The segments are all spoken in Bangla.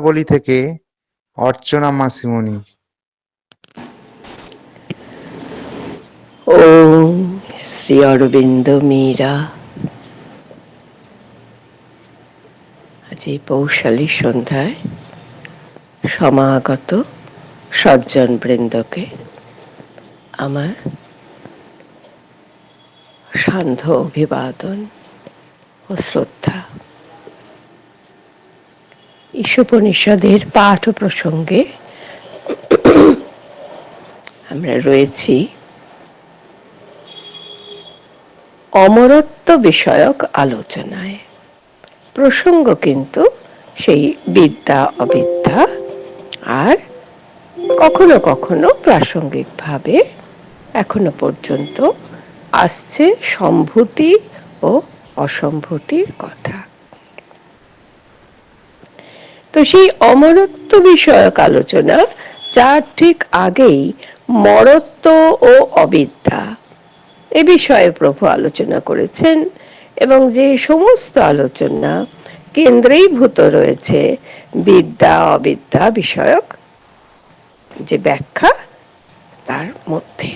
বলি থেকে অর্চনা মাসিমণি। ওম শ্রী অরবিন্দ মীরা। আজ এই পৌষালী সন্ধ্যায় সমাগত সজ্জন বৃন্দকে আমার সান্ধ্য অভিবাদন ও শ্রদ্ধা। ঈশোপনিষদের পাঠ প্রসঙ্গে আমরা রয়েছি অমরত্ব বিষয়ক আলোচনায়। প্রসঙ্গ কিন্তু সেই বিদ্যা অবিদ্যা, আর কখনো কখনো প্রাসঙ্গিকভাবে এখনো পর্যন্ত আসছে সম্ভূতি ও অসম্ভূতির কথা। তো সেই অমরত্ব বিষয়ক আলোচনা, যার ঠিক আগেই মরত্ব ও অবিদ্যা এ বিষয়ে প্রভু আলোচনা করেছেন, এবং যে সমস্ত আলোচনা কেন্দ্রীভূত রয়েছে বিদ্যা অবিদ্যা বিষয়ক যে ব্যাখ্যা, তার মধ্যে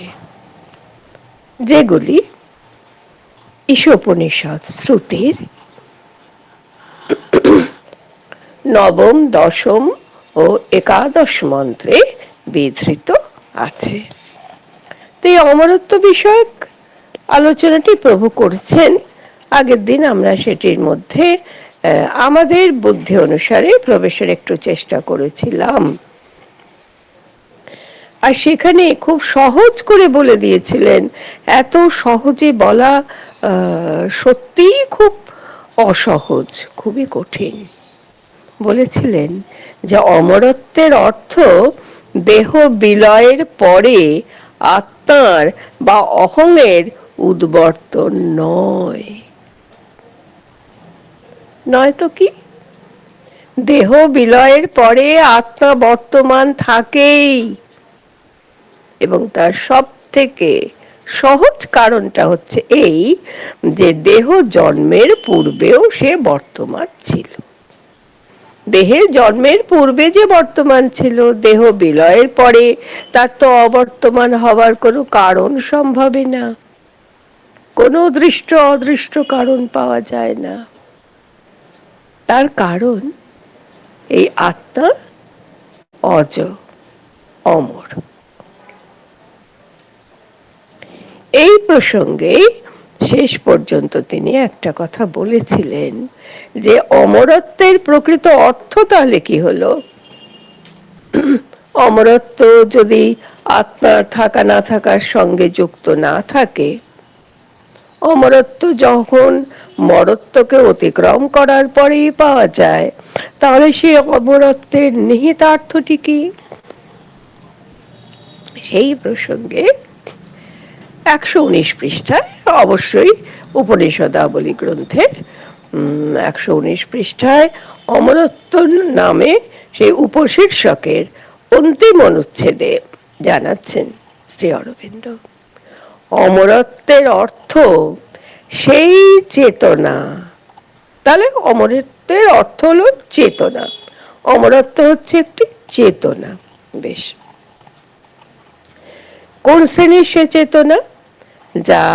যেগুলি ঈশোপনিষদ শ্রুতির নবম, দশম ও একাদশ মন্ত্রে বিধৃত আছে। তো এই অমরত্ব বিষয়ক আলোচনাটি প্রভু করেছেন। আগের দিন আমরা সেটির মধ্যে আমাদের বুদ্ধি অনুসারে প্রবেশের একটু চেষ্টা করেছিলাম, আর সেখানে খুব সহজ করে বলে দিয়েছিলেন। এত সহজে বলা সত্যিই খুব অসহজ, খুবই কঠিন। বলেছিলেন যে অমরত্বের অর্থ দেহ বিলয়ের পরে আত্মার বা অহংয়ের উদ্বর্তন নয়। নয়তো কি? দেহ বিলয়ের পরে আত্মা বর্তমান থাকেই, এবং তার সব থেকে সহজ কারণটা হচ্ছে এই যে দেহ জন্মের পূর্বেও সে বর্তমান ছিল। দেহে জন্মের পূর্বে যে বর্তমান ছিল, দেহ বিলয়ের পরে তার তো অবর্তমান হওয়ার কোনো কারণ সম্ভবই না। কোনো দৃষ্ট অদৃষ্ট কারণ পাওয়া যায় না। তার কারণ এই আত্মা অজ, অমর। এই প্রসঙ্গে শেষ পর্যন্ত তিনি একটা কথা বলেছিলেন যে অমরত্বের প্রকৃত অর্থ তাহলে কি হলো। অমরত্ব যদি আত্মার থাকা না থাকার সঙ্গে যুক্ত না থাকে, অমরত্ব যখন মরত্বকে অতিক্রম করার পরেই পাওয়া যায়, তাহলে সেই অমরত্বের নিহিতার্থটি কি? সেই প্রসঙ্গে 119 পৃষ্ঠায়, অবশ্যই উপনিষদাবলী গ্রন্থের 119 পৃষ্ঠায় অমরত্ব নামে সেই উপশীর্ষকের অন্তিম অনুচ্ছেদে জানাচ্ছেন শ্রী অরবিন্দ, অমরত্বের অর্থ সেই চেতনা। তাহলে অমরত্বের অর্থ হলো চেতনা। অমরত্ব হচ্ছে একটি চেতনা। বেশ, কোন শ্রেণীর সে চেতনা? যা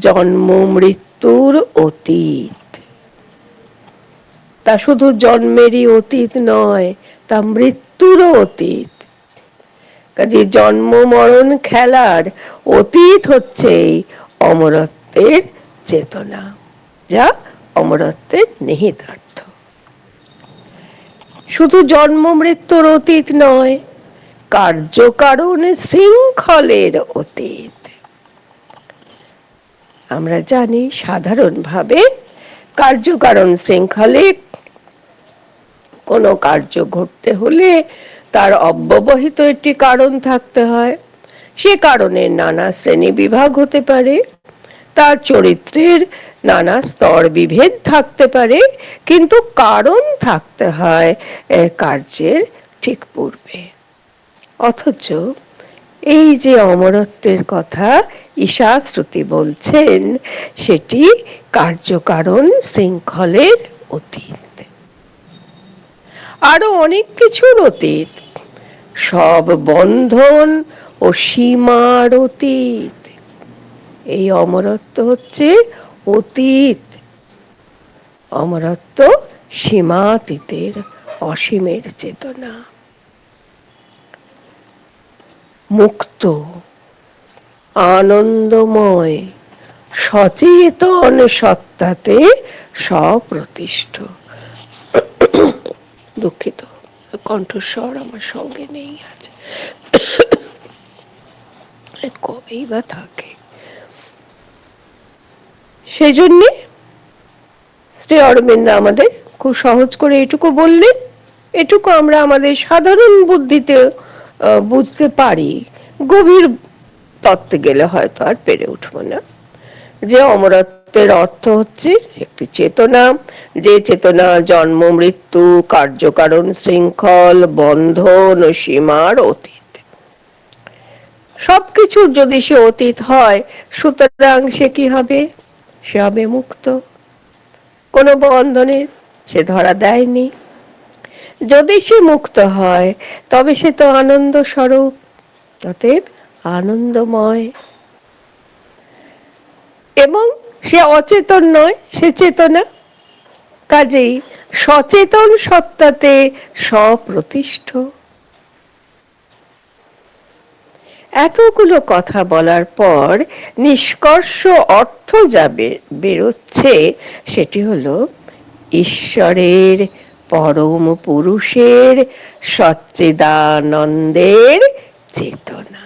জন্ম মৃত্যুর অতীত। তা শুধু জন্মেরই অতীত নয়, তা মৃত্যুরও অতীত। কাজে জন্ম মরণ খেলার অতীত হচ্ছে অমরত্বের চেতনা, যা অমরত্বের নিহিতার্থ। শুধু জন্ম মৃত্যুর অতীত নয়, কার্যকারণ শৃঙ্খলের অতীত। আমরা জানি সাধারণভাবে কার্যকারণ শৃঙ্খলে কোনো কার্য ঘটতে হলে তার অব্যবহিত একটি কারণ থাকতে হয়। সে কারণের নানা শ্রেণী বিভাগ হতে পারে, তার চরিত্রের নানা স্তর বিভেদ থাকতে পারে, কিন্তু কারণ থাকতে হয় কার্যের ঠিক পূর্বে। অথচ এই যে অমরত্বের কথা ঈশাশ্রুতি বলছেন, সেটি কার্যকারণ শৃঙ্খলের অতীত। আরো অনেক কিছুর অতীত, সব বন্ধন ও সীমার অতীত। এই অমরত্ব হচ্ছে অতীত। অমরত্ব সীমাতীতের অসীমের চেতনা। মুক্ত, আনন্দময়, সচেতন সত্তাতে সপ্রতিষ্ঠ। দুঃখিত, কণ্ঠস্বর আমার সঙ্গে নেই আছে, কবেই বা থাকে। সেই জন্যে শ্রী অরবিন্দ আমাদের খুব সহজ করে এটুকু বললেন, এটুকু আমরা আমাদের সাধারণ বুদ্ধিতে বুঝতে পারি, গভীর তত্ত্বে গেলে হয়তো আর পেরে উঠবো না। যে অমরত্বের অর্থ হচ্ছে একটি চেতনা, যে চেতনা জন্ম মৃত্যু কার্যকারণ শৃঙ্খল বন্ধন ও সীমার অতীত। সবকিছুর যদি সে অতীত হয়, সুতরাং সে কি হবে? সে হবে মুক্ত, কোনো বন্ধনে সে ধরা দেয়নি। যদি সে মুক্ত হয় তবে সে তো আনন্দ স্বরূপ, অতএব আনন্দময়। এবং সে অচেতন নয়, সে চেতনা, কাজেই সচেতন সত্তাতে সপ্রতিষ্ঠ। এতগুলো কথা বলার পর নিষ্কর্ষ অর্থ যাবে বেরোচ্ছে, সেটি হলো ঈশ্বরের পরম পুরুষের সচ্চিদানন্দের চেতনা।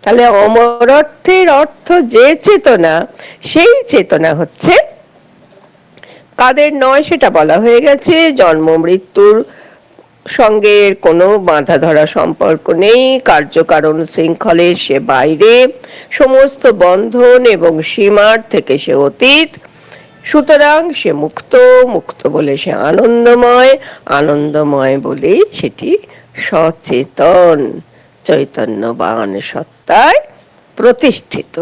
তাহলে অমরত্বের অর্থ যে চেতনা, সেই চেতনা হচ্ছে কাদের নয় সেটা বলা হয়ে গেছে। জন্ম মৃত্যুর সঙ্গে কোনো বাঁধা ধরা সম্পর্ক নেই, কার্যকারণ শৃঙ্খলের সে বাইরে, সমস্ত বন্ধন এবং সীমার থেকে সে অতীত। সুতরাং সে মুক্ত, মুক্ত বলে সে আনন্দময়, আনন্দময় বলেই সেটি সচেতন চৈতন্যবান সত্তায় প্রতিষ্ঠিত।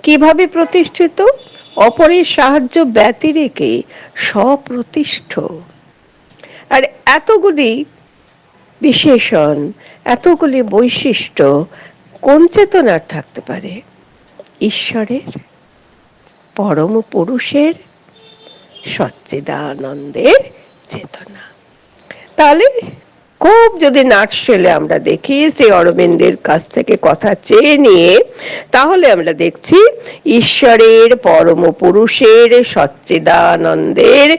কিভাবে প্রতিষ্ঠিত? অপরের সাহায্য ব্যতিরেকে স্বপ্রতিষ্ঠ। আর এতগুলি বিশেষণ, এতগুলি বৈশিষ্ট্য কোন চেতনার থাকতে পারে? ঈশ্বরের, পরম পুরুষের সচ্চিদানন্দের চেতনা। তাহলে খুব যদি নাটশেলে আমরা দেখি, শ্রী অরবিন্দের কাছ থেকে কথা চেয়ে নিয়ে, তাহলে আমরা দেখছি ঈশ্বরের পরম পুরুষের সচ্চিদানন্দের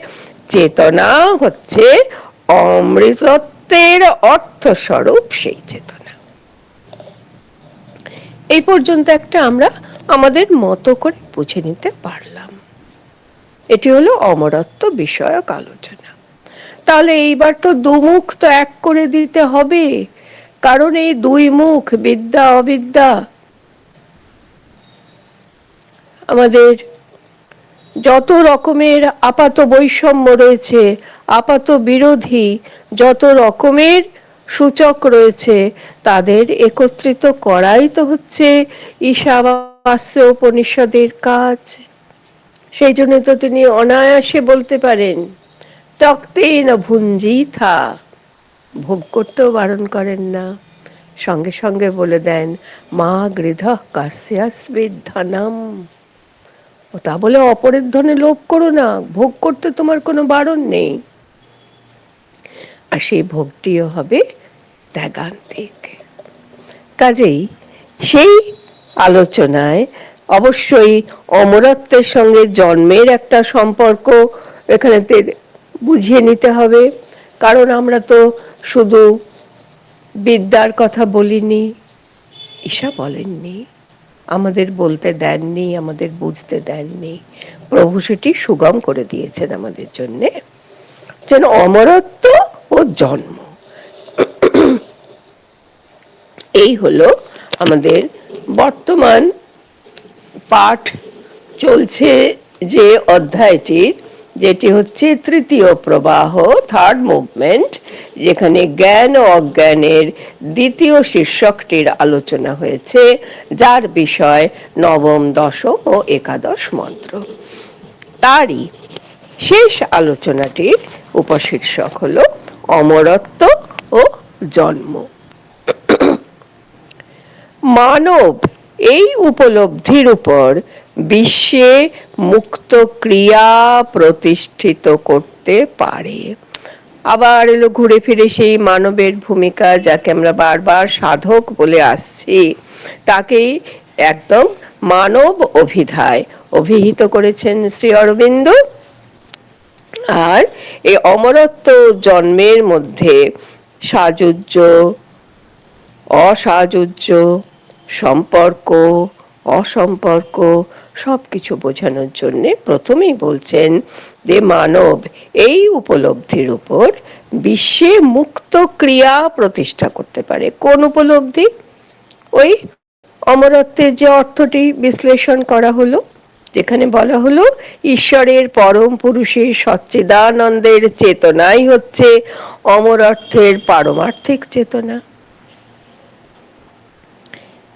চেতনা হচ্ছে অমৃতত্বের অর্থস্বরূপ সেই চেতনা। এই পর্যন্ত একটা আমরা আমাদের মতো করে বুঝে নিতে পারলাম। এটি হলো অমরত্ব বিষয়ক আলোচনা। তাহলে এইবার তো দুমুখ তো এক করে দিতে হবে, কারণ এই দুই মুখ, বিদ্যা অবিদ্যা, আমাদের যত রকমের আপাত বৈষম্য রয়েছে, আপাত বিরোধী যত রকমের সূচক রয়েছে, তাদের একত্রিত করাই তো হচ্ছে ঈশাবাস্য উপনিষদের কাজ। সেই জন্য তো তিনি অনায়াসে বলতে পারেন তক্তে না ভুঞ্জিথা, ভোগ করতেও বারণ করেন না, সঙ্গে সঙ্গে বলে দেন মা গৃধ কাস্যাস্মিদ ধনম, ও তা বলে অপরের ধনে লোভ করো না, ভোগ করতে তোমার কোনো বারণ নেই। আর সেই ভোগটিও হবে ত্যাগান্তিক। কাজেই সেই আলোচনায় অবশ্যই অমরত্বের সঙ্গে জন্মের একটা সম্পর্ক এখানে বুঝিয়ে নিতে হবে, কারণ আমরা তো শুধু বিদ্যার কথা বলিনি, ঈশা বলেননি, আমাদের বলতে দেননি, আমাদের বুঝতে দেননি। প্রভু সেটি সুগম করে দিয়েছেন আমাদের জন্যে, যেন অমরত্ব ও জন্ম, এই হলো আমাদের বর্তমান পাঠ চলছে যে অধ্যায়টির, যেটি হচ্ছে তৃতীয় প্রবাহ, থার্ড মুভমেন্ট, যেখানে জ্ঞান ও অজ্ঞানের দ্বিতীয় শীর্ষকটির আলোচনা হয়েছে, যার বিষয় নবম, দশম ও একাদশ মন্ত্র। তারই শেষ আলোচনাটির উপশীর্ষক হলো অমরত্ব ও জন্ম। মানব এই উপলব্ধির উপর বিশ্বে মুক্ত ক্রিয়া প্রতিষ্ঠিত করতে পারে। আবার এলো ঘুরে ফিরে সেই মানবের ভূমিকা, যাকে আমরা বারবার সাধক বলে আসছি, তাকেই একদম মানব অভিধায় অভিহিত করেছেন শ্রী অরবিন্দ। আর এই অমরত্ব জন্মের মধ্যে সাযুজ্য, অসাযুজ্য, সম্পর্ক, অসম্পর্ক সবকিছু বোঝানোর জন্য প্রথমেই বলছেন যে মানব এই উপলব্ধির উপর বিশ্বে মুক্ত ক্রিয়া প্রতিষ্ঠা করতে পারে। কোন উপলব্ধি? ওই অমরত্বের যে অর্থটি বিশ্লেষণ করা হলো, যেখানে বলা হলো ঈশ্বরের পরম পুরুষের সচ্চিদানন্দের চেতনাই হচ্ছে অমরত্বের পারমার্থিক চেতনা।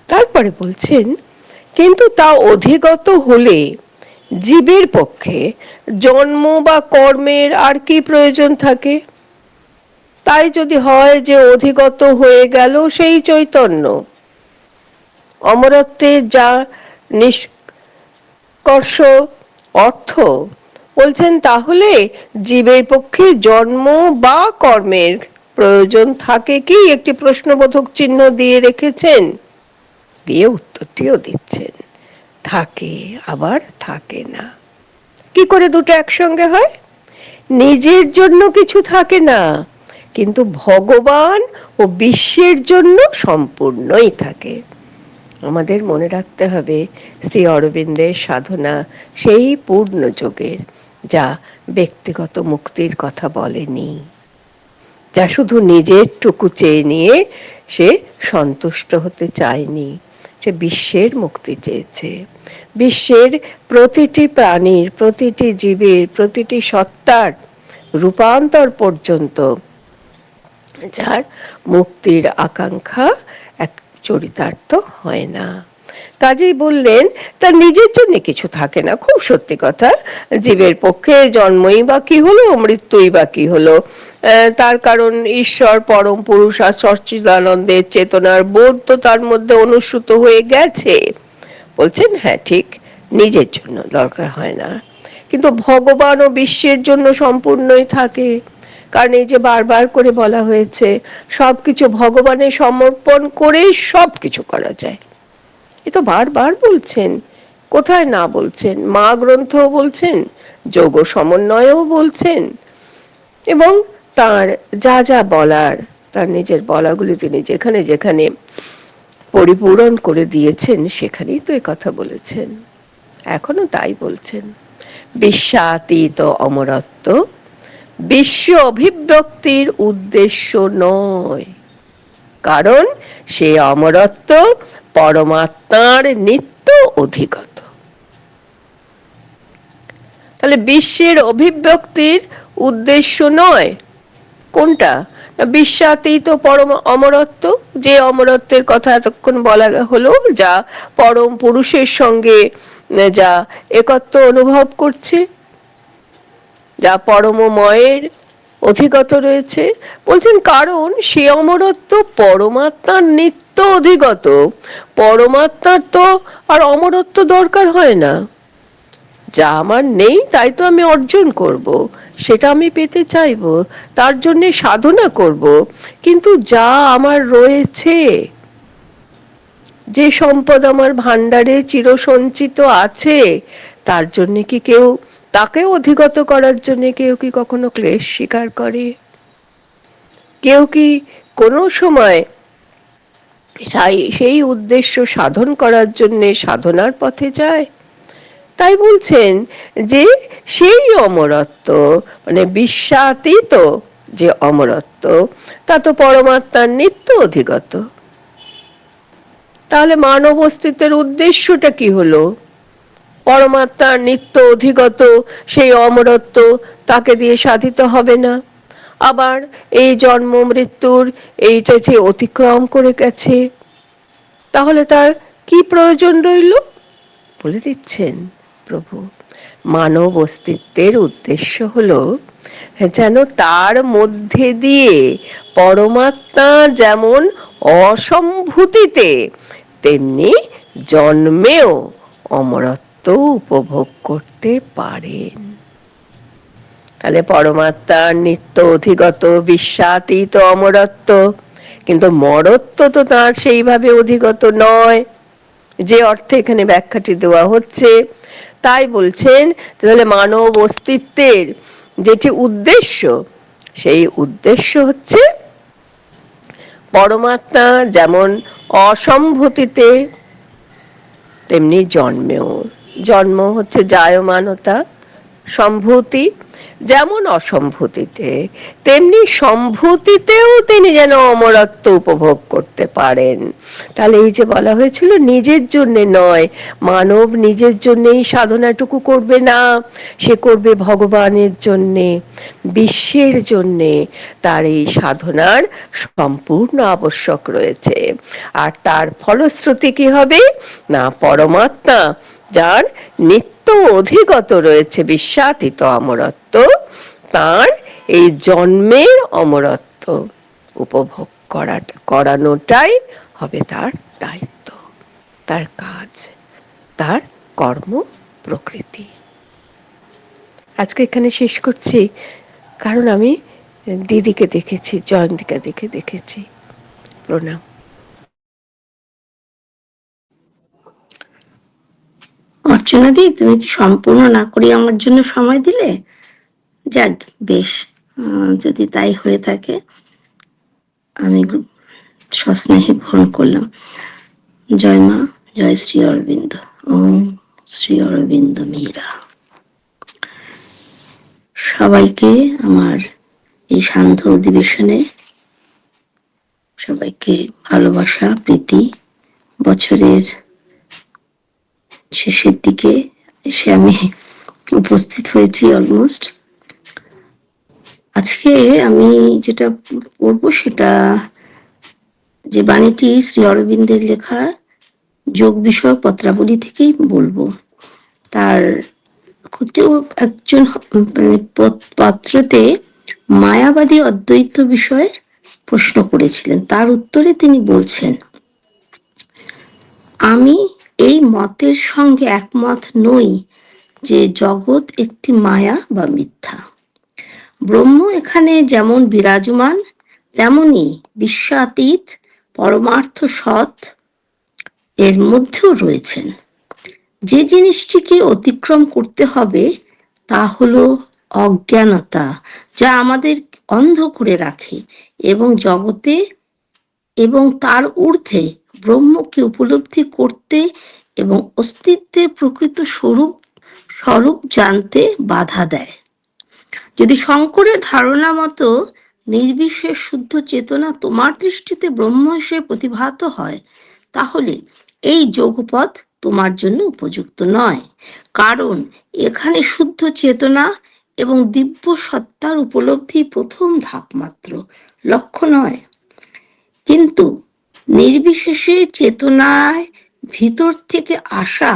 তারপরে বলছেন কিন্তু তা অধিগত হলে জীবের পক্ষে জন্ম বা কর্মের আর কি প্রয়োজন থাকে? তাই যদি হয় যে অধিগত হয়ে গেল সেই চৈতন্য, অমরত্বের যা নিষ্কর্ষ অর্থ, বলছেন তাহলে জীবের পক্ষে জন্ম বা কর্মের প্রয়োজন থাকে কি? একটি প্রশ্নবোধক চিহ্ন দিয়ে রেখেছেন, দিয়ে উত্তরটিও দিচ্ছেন, থাকে আবার থাকে না। কি করে দুটো একসঙ্গে হয়? নিজের জন্য কিছু থাকে না, কিন্তু ভগবান ও বিশ্বের জন্য সম্পূর্ণই থাকে। আমাদের মনে রাখতে হবে শ্রী অরবিন্দের সাধনা সেই পূর্ণ যোগের, যা ব্যক্তিগত মুক্তির কথা বলেনি, যা শুধু নিজের টুকু চেয়ে নিয়ে সে সন্তুষ্ট হতে চায়নি, সে বিশ্বের মুক্তি চেয়েছে। বিশ্বের প্রতিটি প্রাণীর, প্রতিটি জীবের, প্রতিটি সত্তার রূপান্তর পর্যন্ত যার মুক্তির আকাঙ্ক্ষা এক চরিতার্থ হয় না। কাজেই বললেন তার নিজের জন্য কিছু থাকে না। খুব সত্যি কথা, জীবের পক্ষে জন্মই বা কি হলো, মৃত্যুই বা কি হলো, তার কারণ ঈশ্বর পরম পুরুষ আর সচ্চিদানন্দের চেতনার বোধ তো তার মধ্যে অনুস্যূত হয়ে গেছে। বলছেন হ্যাঁ ঠিক, নিজের জন্য দরকার হয় না, কিন্তু ভগবান ও বিশ্বের জন্য সম্পূর্ণই থাকে। কারণ এই যে বারবার করে বলা হয়েছে সবকিছু ভগবানের সমর্পণ করেই সবকিছু করা যায়, এ তো বারবার বলছেন। কোথায় না বলছেন? মা গ্রন্থও বলছেন, যোগ সমন্বয়ও বলছেন, এবং তার যা যা বলার, তার নিজের বলাগুলি তিনি যেখানে যেখানে পরিপূরণ করে দিয়েছেন সেখানেই তো কথা বলেছেন, এখনো তাই বলছেন। বিশ্বাতীত অমরত্ব বিশ্ব অভিব্যক্তির উদ্দেশ্য নয়, কারণ সে অমরত্ব পরমাত্মার নিত্য অধিগত। তাহলে বিশ্বের অভিব্যক্তির উদ্দেশ্য নয় কোনটা? বিশ্বাতীত পরম অমরত্ব, যে অমরত্বের কথা এতক্ষণ বলা হলো, যা পরম পুরুষের সঙ্গে যা একত্ব অনুভব করছে, যা পরমময়ের অধিগত রয়েছে। বলছেন কারণ সে অমরত্ব পরমাত্মার নিত্য অধিগত। পরমাত্মার তো আর অমরত্ব দরকার হয় না। যা আমার নেই তাই তো আমি অর্জন করব, সেটা আমি পেতে চাইব, তার জন্য সাধনা করব। কিন্তু যা আমার রয়েছে, যে সম্পদ আমার ভান্ডারে চিরসঞ্চিত আছে, তার জন্য কি কেউ, তাকে অধিগত করার জন্য কেউ কি কখনো ক্লেশ স্বীকার করে? কেউ কি কোনো সময় সেই উদ্দেশ্য সাধন করার জন্য সাধনার পথে যায়? তাই বলছেন যে সেই অমরত্ব, মানে বিশ্বাতীত যে অমরত্ব, তা তো পরমাত্মার নিত্য অধিগত। তাহলে মানব অস্তিত্বের উদ্দেশ্যটা কি হলো? পরমাত্মার নিত্য অধিগত সেই অমরত্ব তাকে দিয়ে সাধিত হবে না। আবার এই জন্ম মৃত্যুর এইটা যে অতিক্রম করে গেছে, তাহলে তার কি প্রয়োজন রইল? বলে দিচ্ছেন প্রভু, মানব অস্তিত্বের উদ্দেশ্য হলো যেন তার মধ্যে দিয়ে পরমাত্মা যেমন অসম্ভূতিতে তেমনি জন্মেও অমরত্ব উপভোগ করতে পারেন। তাহলে পরমাত্মার নিত্য অধিগত বিশ্বাতীত অমরত্ব, কিন্তু মরত্ব তো তার সেইভাবে অধিগত নয় যে অর্থে এখানে ব্যাখ্যাটি দেওয়া হচ্ছে। তাই বলছেন তাহলে মানব অস্তিত্বের যেটি উদ্দেশ্য, সেই উদ্দেশ্য হচ্ছে পরমাত্মা যেমন অসম্ভূতিতে তেমনি জন্মেও, জন্ম হচ্ছে জায়মানতা, সম্ভূতি যেমন অসম্ভূতিতে তেমনি সম্ভূতিতেও তিনি যেন অমরত্ব উপভোগ করতে পারেন। তাহলে এই যে বলা হয়েছিল নিজের জন্য নয়, মানব নিজের জন্যই সাধনাটুকু করবে না, সে করবে ভগবানের জন্যে, বিশ্বের জন্যে। তার এই সাধনার সম্পূর্ণ আবশ্যক রয়েছে। আর তার ফলশ্রুতি কি হবে না, পরমাত্মা যার নিত্য অধিগত রয়েছে বিশ্বাতীত অমরত্ব, তার এই জন্মের অমরত্ব উপভোগ করানোটাই হবে তার দায়িত্ব, তার কাজ, তার কর্ম প্রকৃতি। আজকে এখানে শেষ করছি, কারণ আমি দিদিকে দেখেছি, জয়ন্তিকা দেখেছি। প্রণাম। অর্চনা দি, তুমি কি সম্পূর্ণ না করে আমার জন্য সময় দিলে? যাক, বেশ, যদি তাই হয়ে থাকে আমি সস্নেহে গ্রহণ করলাম। জয় মা, জয় শ্রী অরবিন্দ। ওম শ্রী অরবিন্দ মীরা। সবাইকে আমার এই সান্ধ্য অধিবেশনে সবাইকে ভালোবাসা, প্রীতি। বছরের শেষের দিকে এসে আমি উপস্থিত হয়েছি অলমোস্ট। আজকে আমি যেটা পড়বো সেটা যে বাণীটি শ্রী অরবিন্দের লেখা যোগ বিষয়ক পত্রাবলী থেকেই বলবো। তার কেউ একজন পত্রতে মায়াবাদী অদ্বৈত বিষয়ে প্রশ্ন করেছিলেন, তার উত্তরে তিনি বলছেন, আমি এই মতের সঙ্গে একমত নই যে জগৎ একটি মায়া বা মিথ্যা। ব্রহ্ম এখানে যেমন বিরাজমান, তেমনি বিশ্বাতীত পরমার্থ সৎ এর মধ্যেও রয়েছেন। যে জিনিসটিকে অতিক্রম করতে হবে তা হলো অজ্ঞানতা, যা আমাদের অন্ধ করে রাখে এবং জগতে এবং তার ঊর্ধ্বে ব্রহ্মকে উপলব্ধি করতে এবং অস্তিত্বের প্রকৃত স্বরূপ জানতে বাধা দেয়। যদি শঙ্করের ধারণা মতো নির্বিশেষ শুদ্ধ চেতনা তোমার দৃষ্টিতে ব্রহ্ম হিসেবে প্রতিভাত হয়, তাহলে এই যোগপথ তোমার জন্য উপযুক্ত নয়, কারণ এখানে শুদ্ধ চেতনা এবং দিব্য সত্তার উপলব্ধি প্রথম ধাপ মাত্র, লক্ষ্য নয়। কিন্তু নির্বিশেষে চেতনায় ভিতর থেকে আসা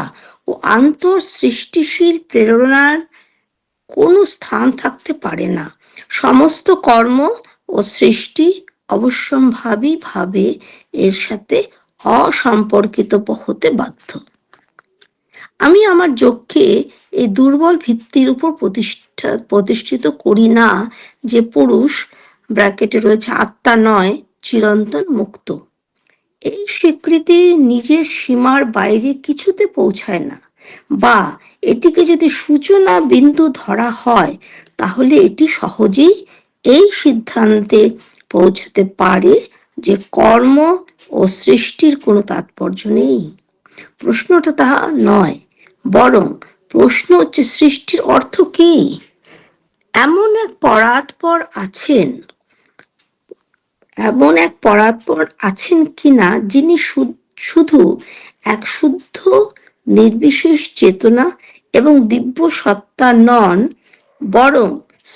ও আন্তর সৃষ্টিশীল প্রেরণার কোনো স্থান থাকতে পারে না। সমস্ত কর্ম ও সৃষ্টি অবশ্যম্ভাবী ভাবে এর সাথে অসম্পর্কিত হতে বাধ্য। আমি আমার যোগকে এই দুর্বল ভিত্তির উপর প্রতিষ্ঠিত করি না যে পুরুষ ব্র্যাকেটে রয়েছে আত্মা নয়, চিরন্তন মুক্ত। এই স্বীকৃতি নিজের সীমার বাইরে কিছুতে পৌঁছায় না, বা এটিকে যদি সূচনা বিন্দু ধরা হয় তাহলে এটি সহজেই এই সিদ্ধান্তে পৌঁছতে পারে যে কর্ম ও সৃষ্টির কোনো তাৎপর্য নেই। প্রশ্নটা তাহা নয়, বরং প্রশ্ন হচ্ছে সৃষ্টির অর্থ কি? এমন এক পরাৎপর আছেন কিনা যিনি শুধু এক শুদ্ধ নির্বিশেষ চেতনা এবং দিব্য সত্তা নন, বরং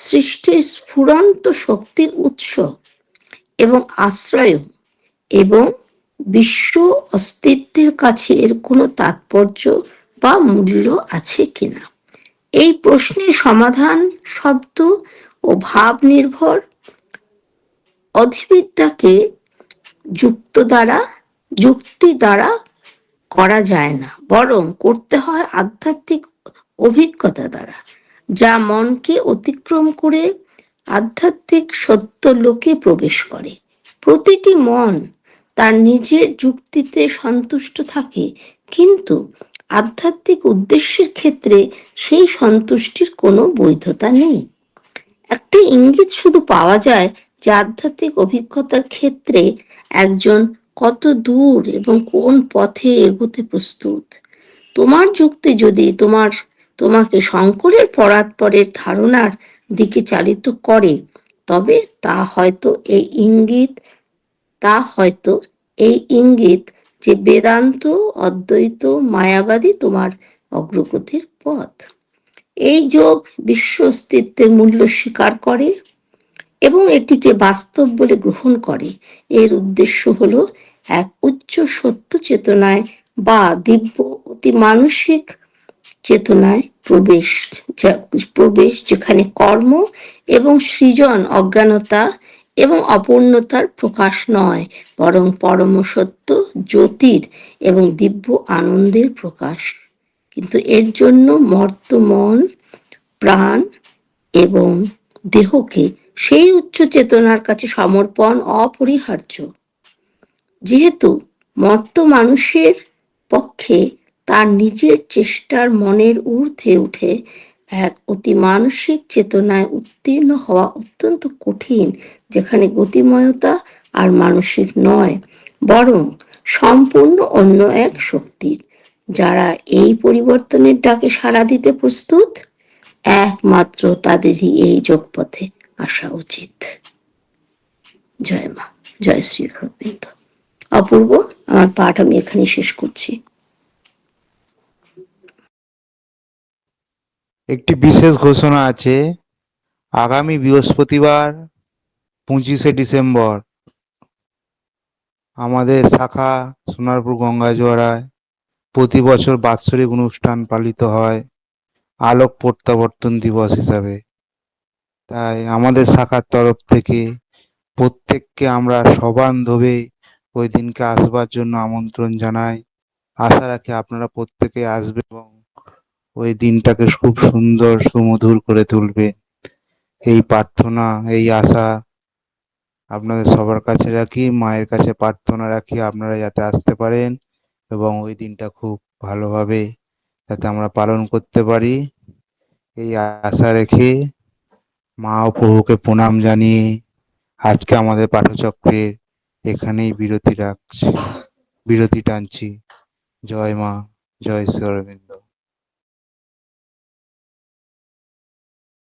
সৃষ্টির স্ফুরন্ত শক্তির উৎস এবং আশ্রয়, এবং বিশ্ব অস্তিত্বের কাছে এর কোনো তাৎপর্য বা মূল্য আছে কিনা। এই প্রশ্নের সমাধান শব্দ ও ভাব নির্ভর অধিবিদ্যাকে যুক্তি দ্বারা করা যায় না, বরং করতে হয় আধ্যাত্মিক অভিজ্ঞতা দ্বারা, যা মনকে অতিক্রম করে আধ্যাত্মিক সত্য লোকে প্রবেশ করে। প্রতিটি মন তার নিজের যুক্তিতে সন্তুষ্ট থাকে, কিন্তু আধ্যাত্মিক উদ্দেশ্যের ক্ষেত্রে সেই সন্তুষ্টির কোনো বৈধতা নেই। একটা ইঙ্গিত শুধু পাওয়া যায় যে আধ্যাত্মিক অভিজ্ঞতার ক্ষেত্রে একজন কত দূর এবং কোন পথে এগোতে প্রস্তুত। তোমার যুক্তি যদি তোমাকে শঙ্করের পরাৎপরের ধারণার দিকে চালিত করে, তবে এই ইঙ্গিত যে বেদান্ত, অদ্বৈত, মায়াবাদী তোমার অগ্রগতির পথ। এই যোগ বিশ্ব অস্তিত্বের মূল্য স্বীকার করে এবং এটিকে বাস্তব বলে গ্রহণ করে। এর উদ্দেশ্য হলো এক উচ্চ সত্য চেতনায় বা দিব্য অতি মানসিক চেতনায় প্রবেশ, যেখানে কর্ম এবং সৃজন অজ্ঞানতা এবং অপূর্ণতার প্রকাশ নয়, বরং পরম সত্য, জ্যোতির এবং দিব্য আনন্দের প্রকাশ। কিন্তু এর জন্য মর্ত মন, প্রাণ এবং দেহকে সেই উচ্চ চেতনার কাছে সমর্পণ অপরিহার্য। যেহেতু মর্ত মানুষের পক্ষে তার নিজের চেষ্টার মনের ঊর্ধ্বে উঠে এক অতি মানসিক চেতনায় উত্তীর্ণ হওয়া অত্যন্ত কঠিন, যেখানে গতিময়তা আর মানসিক নয়, বরং সম্পূর্ণ অন্য এক শক্তির। যারা এই পরিবর্তনের ডাকে সাড়া দিতে প্রস্তুত, একমাত্র তাদেরই এই যোগপথে আসা উচিত। জয় মা, জয় শ্রী অরবিন্দ। অপূর্ব, আমার পাঠ আমি এখানে শেষ করছি। একটি বিশেষ ঘোষণা আছে। আগামী বৃহস্পতিবার 25শে ডিসেম্বর আমাদের শাখা সোনারপুর গঙ্গাজোয়ারায় প্রতি বছর বাৎসরিক অনুষ্ঠান পালিত হয় আলোক প্রত্যাবর্তন দিবস হিসাবে। তাই আমাদের শাখার তরফ থেকে প্রত্যেককে আমরা সবান্ধবে ওই দিনকে আসবার জন্য আমন্ত্রণ জানাই। আশা রাখি আপনারা প্রত্যেকে আসবে এবং ওই দিনটাকে খুব সুন্দর সুমধুর করে তুলবে। এই প্রার্থনা, এই আশা আপনাদের সবার কাছে রাখি, মায়ের কাছে প্রার্থনা রাখি আপনারা যাতে আসতে পারেন এবং ওই দিনটা খুব ভালোভাবে যাতে আমরা পালন করতে পারি, এই আশা রেখে মা ও প্রভুকে প্রণাম জানিয়ে আজকে আমাদের পাঠচক্রের এখানেই বিরতি টানছি। জয় মা, জয় শ্রী অরবিন্দ।